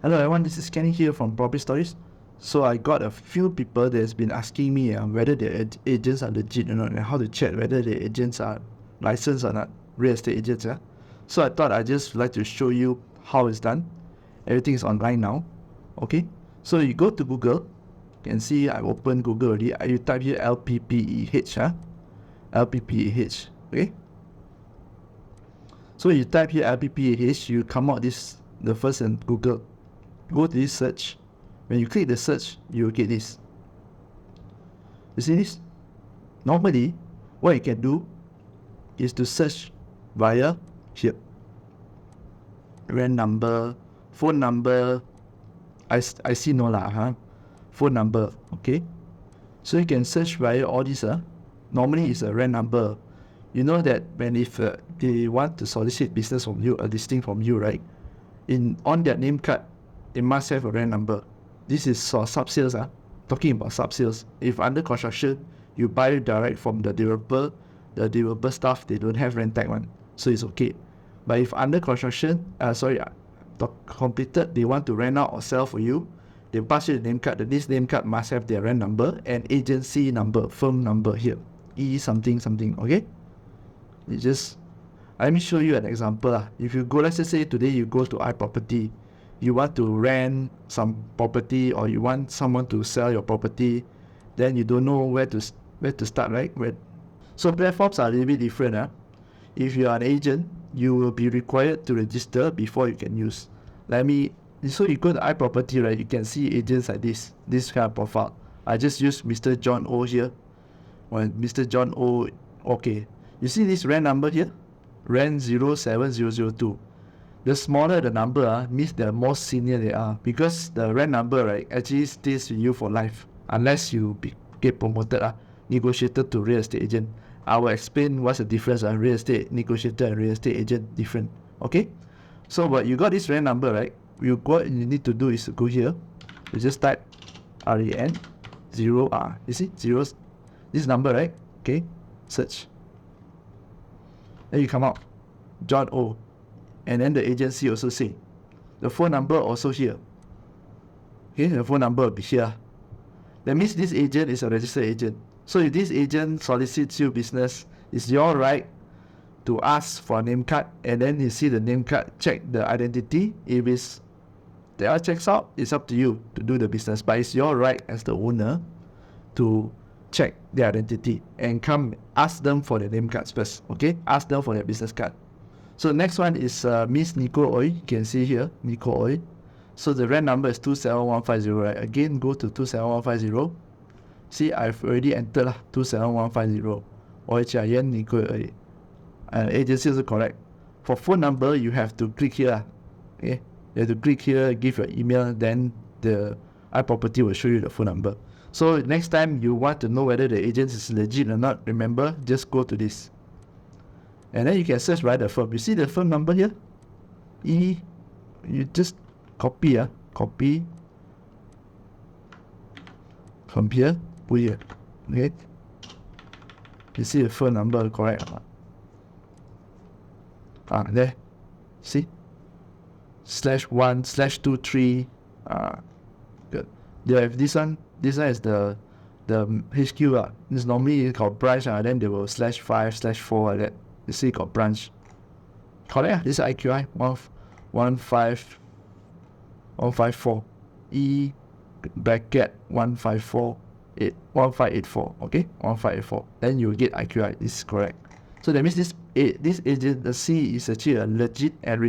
Hello everyone, this is Kenny here from Property Stories. So I got a few people that has been asking me whether their agents are legit or not, and how to check whether the agents are licensed or not, real estate agents. So I thought I'd just like to show you how it's done. Everything is online now. Okay, so you go to Google. You can see I opened Google already. You type here LPPEH, LPPEH. Okay, so you type here LPPEH, you come out the first in Google. Go to this search. When you click the search, you will get this. You see this? Normally, what you can do is to search via here. Rent number, phone number. I see no lah, phone number, okay? So you can search via all this. Normally it's a rent number. You know that if they want to solicit business from you, a listing from you, right? On their name card, they must have a rent number. This is sub-sales. Talking about sub-sales. If under construction, you buy direct from the developer staff, they don't have rent tag one, so it's okay. But if under construction, completed, they want to rent out or sell for you, they pass you the name card. This name card must have their rent number and agency number, firm number here, E something something. Okay. Let me show you an example. If you go, let's just say today you go to iProperty, you want to rent some property or you want someone to sell your property, then you don't know where to start, right? So platforms are a little bit different. If you are an agent, you will be required to register before you can use. So you go to iProperty, right? You can see agents like this kind of profile. I just use Mr. John O here. When Mr. John O, okay. You see this rent number here? Rent 07002. The smaller the number means the more senior they are, because the rent number, right, actually stays with you for life unless you get promoted, negotiator to real estate agent. I will explain what's the difference. Real estate negotiator and real estate agent different. Okay, so but you got this rent number, right? What you need to do is to go here. You just type REN 0R. You see zeros, this number, right? Okay, search. Then you come out John O. And then the agency also say. The phone number also here. Okay, the phone number will be here. That means this agent is a registered agent. So if this agent solicits you business, it's your right to ask for a name card, and then you see the name card, check the identity. If the checks out, it's up to you to do the business. But it's your right as the owner to check their identity and come ask them for the name cards first. Okay, ask them for their business card. So next one is Miss Nico Oi. You can see here, Nico Oi. So the rent number is 27150, right? Again, go to 27150. See, I've already entered 27150. Oi Chia Yen Nico Oi. Agency is correct. For phone number, you have to click here. Okay, you have to click here, give your email, then the iProperty will show you the phone number. So next time you want to know whether the agent is legit or not, remember, just go to this. And then you can search by the firm. You see the firm number here? You just copy from here, put here. Okay? You see the firm number correct or not? There. See? /1/23. Good. They have this one. This one is the HQ. This normally called branch. Then they will /5/4 like that. You see got branch. Correct. This is IQI 154 E bracket 1584. Okay, 1584. Then you will get IQI. This is correct. So that means this agency is actually a legit and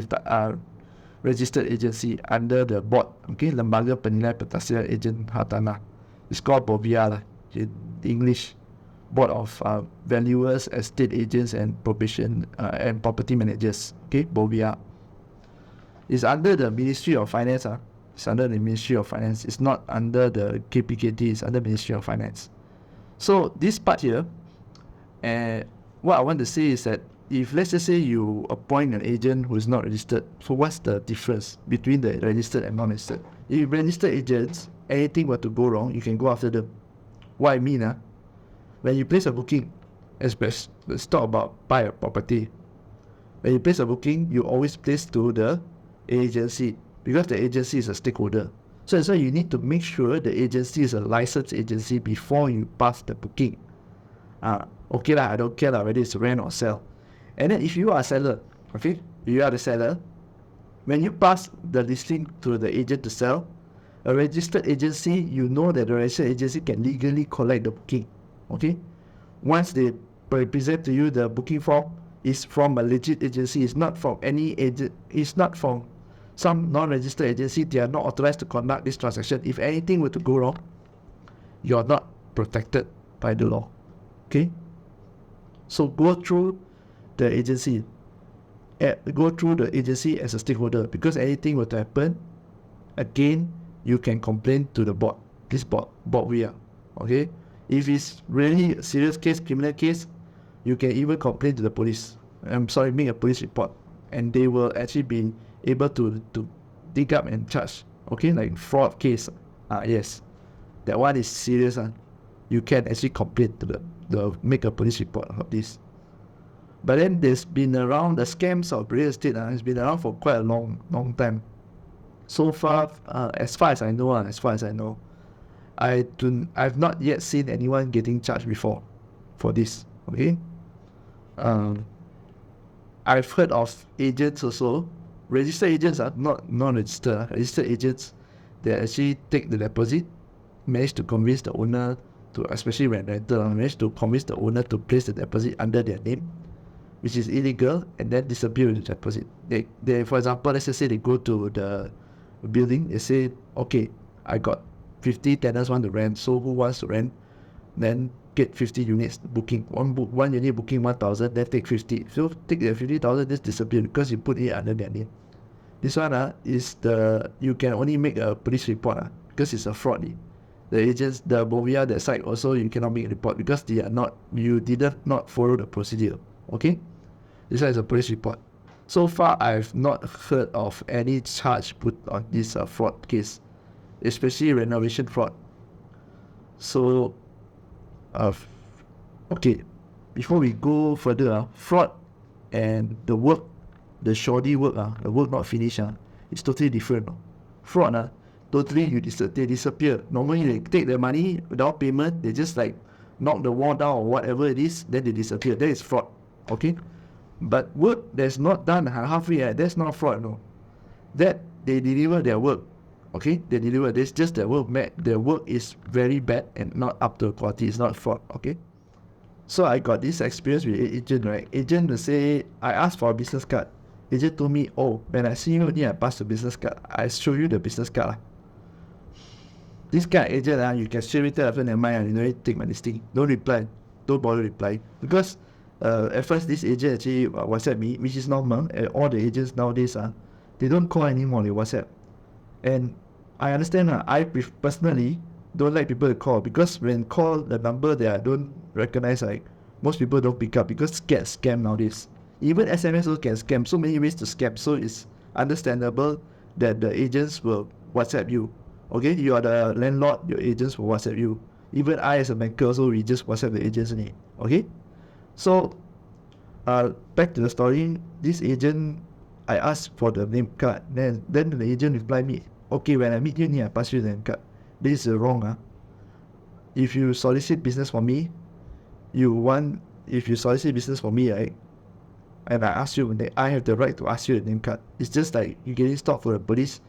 registered agency under the board. Okay, Lembaga Penilai Pentadbiran Ejen Hartanah. It's called BOVIA in English. Board of Valuers, Estate Agents and Probation and Property Managers. Okay, BOVIA. It's under the Ministry of Finance. It's under the Ministry of Finance. It's not under the KPKT. It's under Ministry of Finance. So this part here, what I want to say is that if let's just say you appoint an agent who is not registered, so what's the difference between the registered and non-registered? If registered agents, anything were to go wrong, you can go after them. What I mean, when you place a booking, let's talk about buy a property. When you place a booking, you always place to the agency. because the agency is a stakeholder. So that's why you need to make sure the agency is a licensed agency before you pass the booking. Okay lah, I don't care lah whether it's rent or sell. And then if you are a seller, okay, you are the seller, when you pass the listing to the agent to sell, a registered agency, you know that the registered agency can legally collect the booking. Okay, once they present to you the booking form, is from a legit agency. It's not from any agent. It's not from some non-registered agency. They are not authorized to conduct this transaction. If anything were to go wrong, you are not protected by the law. Okay, so go through the agency. Go through the agency as a stakeholder, because anything were to happen, again, you can complain to the board. This board we are. Okay, if it's really a serious case, criminal case, you can even complain to the police. Make a police report, and they will actually be able to dig up and charge. Okay, like fraud case. Yes, that one is serious. You can actually complain to make a police report of this. But then there's been around the scams of real estate. It's been around for quite a long time. So far, as far as I know, I've not yet seen anyone getting charged before for this. Okay. I've heard of agents also, registered agents are not non-registered. Registered agents, they actually take the deposit, manage to convince the owner to, especially when rental, manage to convince the owner to place the deposit under their name, which is illegal, and then disappear with the deposit. They for example, let's just say they go to the building, they say, okay, I got 50 tenants want to rent, so who wants to rent? Then get 50 units booking. One unit booking 1,000, then take 50. So take the 50,000, just disappear because you put it under their name. This one is you can only make a police report because it's a fraud. The agents, the Bovia, that side also, you cannot make a report because you did not follow the procedure. Okay, this one is a police report. So far, I've not heard of any charge put on this fraud case, especially renovation fraud. So, okay, before we go further, fraud and the work, the shoddy work, the work not finished, it's totally different. Fraud, totally they disappear. Normally, they take the money without payment, they just like knock the wall down or whatever it is, then they disappear. That is fraud. Okay, but work that's not done halfway, that's not fraud. No, that they deliver their work. Okay, they deliver this, just their work. Their work is very bad and not up to quality. It's not fraud. Okay, so I got this experience with agent. Right, agent will say, I asked for a business card. Agent told me, oh, when I see you, I pass the business card. I show you the business card. This kind of agent, you can straight away tell after never mind, you know, take my listing. Don't reply. Don't bother reply. Because at first this agent actually WhatsApp me, which is normal. All the agents nowadays, they don't call anymore, they WhatsApp. And I understand, I personally don't like people to call, because when call the number that I don't recognize, like most people don't pick up because get scam nowadays. Even SMS also can scam. So many ways to scam. So it's understandable that the agents will WhatsApp you. Okay, you are the landlord, your agents will WhatsApp you. Even I as a banker also, we just WhatsApp the agents. Okay, so back to the story. This agent, I asked for the name card. Then the agent replied me, okay, when I meet you, I pass you the name card. This is wrong. If you solicit business for me, right, and I ask you, I have the right to ask you the name card. It's just like you getting stopped for the police.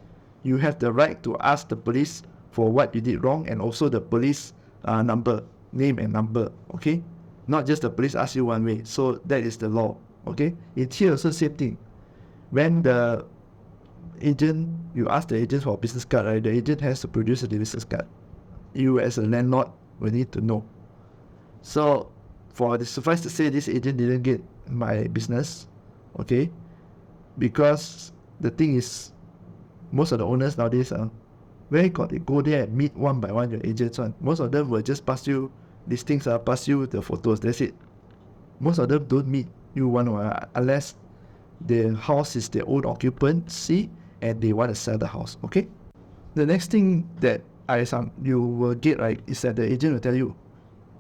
You have the right to ask the police for what you did wrong, and also the police name and number. Okay, not just the police ask you one way. So that is the law. Okay, it's here also same thing. When the agent, you ask the agent for a business card, right? The agent has to produce a business card. You as a landlord will need to know. So for the suffice to say, this agent didn't get my business. Okay, because the thing is, most of the owners nowadays they go there and meet one by one your agents. Most of them will just pass you these things, pass you the photos, that's it. Most of them don't meet you one unless the house is their own occupancy and they want to sell the house. Okay, the next thing that you will get, right, is that the agent will tell you,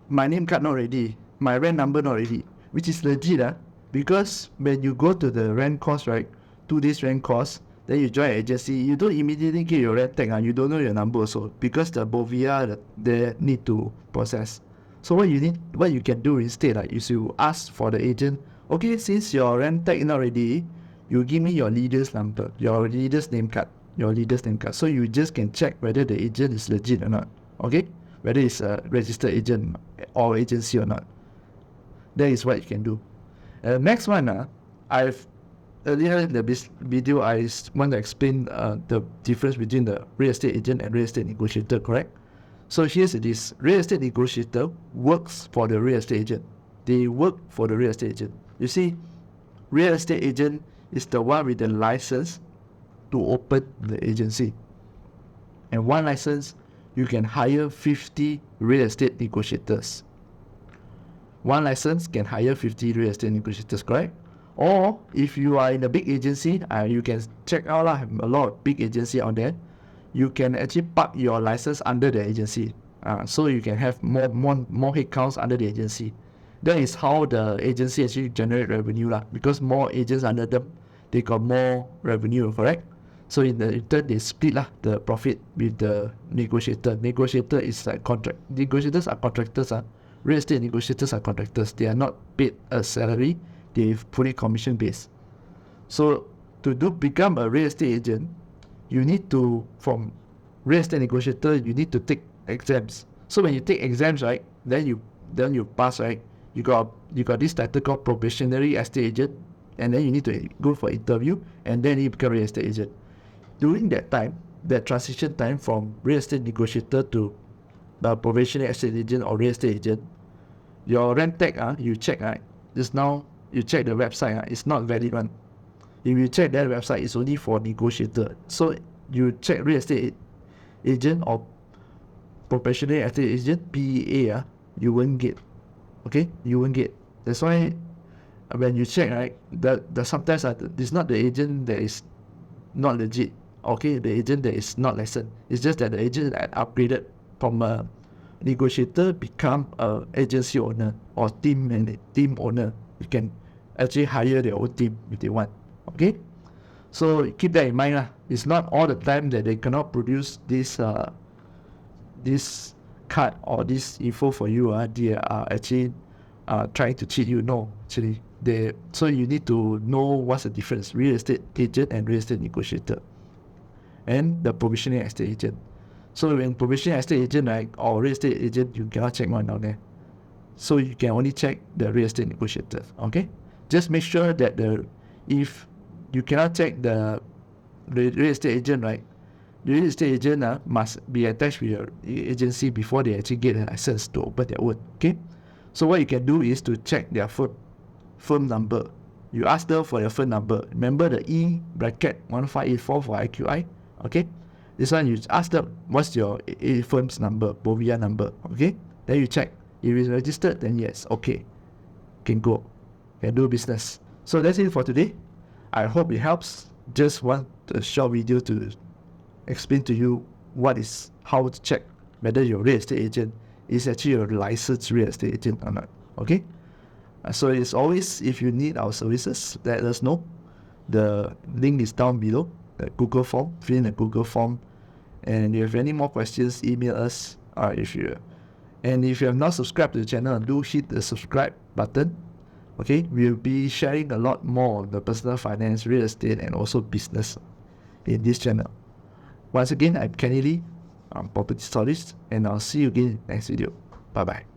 my name card not ready, my rent number not ready, which is legit, because when you go to the rent cost, right, 2 days rent cost, then you join an agency, you don't immediately get your rent tag. You don't know your number also, because the Bovia they need to process. So what you can do instead is you ask for the agent, okay, since your rent tag is not ready, you give me your leader's number, your leader's name card. So you just can check whether the agent is legit or not, okay, whether it's a registered agent or agency or not. That is what you can do. Next one, I've earlier in the video I want to explain the difference between the real estate agent and real estate negotiator, correct? So here's it is. Real estate negotiator works for the real estate agent. They work for the real estate agent. You see, real estate agent is the one with the license to open the agency. And one license, you can hire 50 real estate negotiators. One license can hire 50 real estate negotiators, correct? Or if you are in a big agency, you can check out a lot of big agency out there. You can actually park your license under the agency, so you can have more headcounts under the agency. That is how the agency actually generate revenue because more agents under them, they got more revenue, correct? So in turn they split the profit with the negotiator. Negotiator is like contract. Negotiators are contractors. Real estate negotiators are contractors. They are not paid a salary. They fully commission based. So to become a real estate agent, you need to, from real estate negotiator, you need to take exams. So when you take exams, right, then you pass, right, you got this title called probationary estate agent, and then you need to go for interview, and then you become real estate agent. During that time, that transition time from real estate negotiator to the probationary estate agent or real estate agent, your rent tag, you check, right, just now you check the website, it's not valid one. If you check that website, it's only for negotiator. So you check real estate agent or professional estate agent, PEA, you won't get. Okay, you won't get. That's why when you check, right, the sometimes it's not the agent that is not legit. Okay, the agent that is not licensed. It's just that the agent that upgraded from a negotiator become a agency owner or team owner. You can actually hire their own team if they want. Okay, so keep that in mind. It's not all the time that they cannot produce this card or this info for you. They are actually trying to cheat you. No, actually, so you need to know what's the difference: real estate agent and real estate negotiator, and the probationary estate agent. So when probationary estate agent, right, or real estate agent, you cannot check one down there. So you can only check the real estate negotiator. Okay, just make sure that if you cannot check the real estate agent, right, the real estate agent must be attached with your agency before they actually get a license to open their own. Okay, so what you can do is to check their firm number. You ask them for their firm number. Remember the E bracket 1584 for IQI. Okay, this one you ask them what's your firm's number, Bovia number. Okay, then you check if it's registered, then yes, okay, can go, can do business. So that's it for today. I hope it helps. Just want a short video to explain to you how to check whether your real estate agent is actually a licensed real estate agent or not. Okay, so as always, if you need our services, let us know. The link is down below, the Google form. Fill in the Google form, and if you have any more questions, email us. If you have not subscribed to the channel, do hit the subscribe button. Okay, we'll be sharing a lot more on the personal finance, real estate, and also business in this channel. Once again, I'm Kenny Lee, I'm Property Stylist, and I'll see you again in the next video. Bye bye.